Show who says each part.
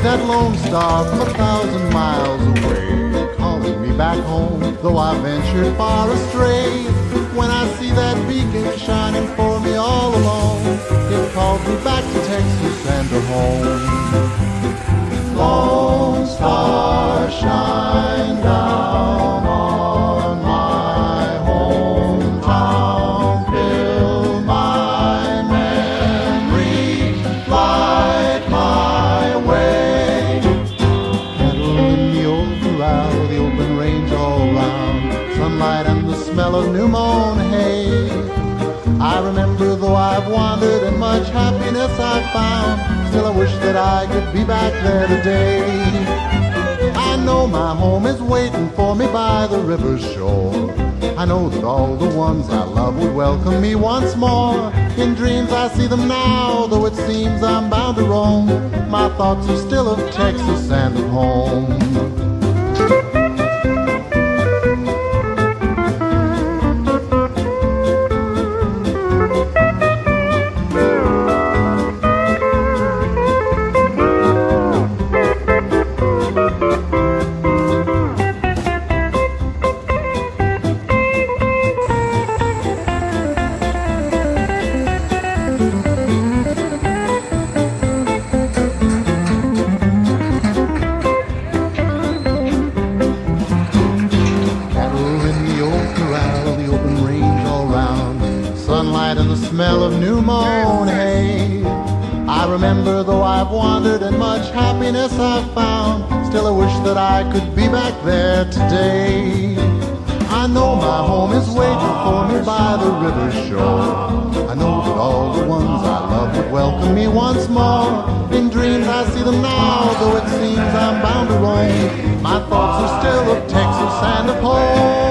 Speaker 1: that lone star from 1,000 miles away, calling me back home, though I ventured far astray. When I see that beacon shining for me all alone, it calls me back to Texas and to home. Lone star, shine down on my hometown, fill my memory, light my way. Cattle in the old corral, the open range all round, sunlight and the smell of new mown hay. I remember though I've wandered and much happiness I've found, still I wish that I could be back there today. I know my home is waiting for me by the river's shore. I know that all the ones I love would welcome me once more. In dreams I see them now, though it seems I'm bound to roam. My thoughts are still of Texas and of home. Sunlight and the smell of new mown hay. I remember though I've wandered and much happiness I've found, still I wish that I could be back there today. I know my home is waiting for me by the river's shore. I know that all the ones I love would welcome me once more. In dreams I see them now, though it seems I'm bound to roam. My thoughts are still of Texas and of home.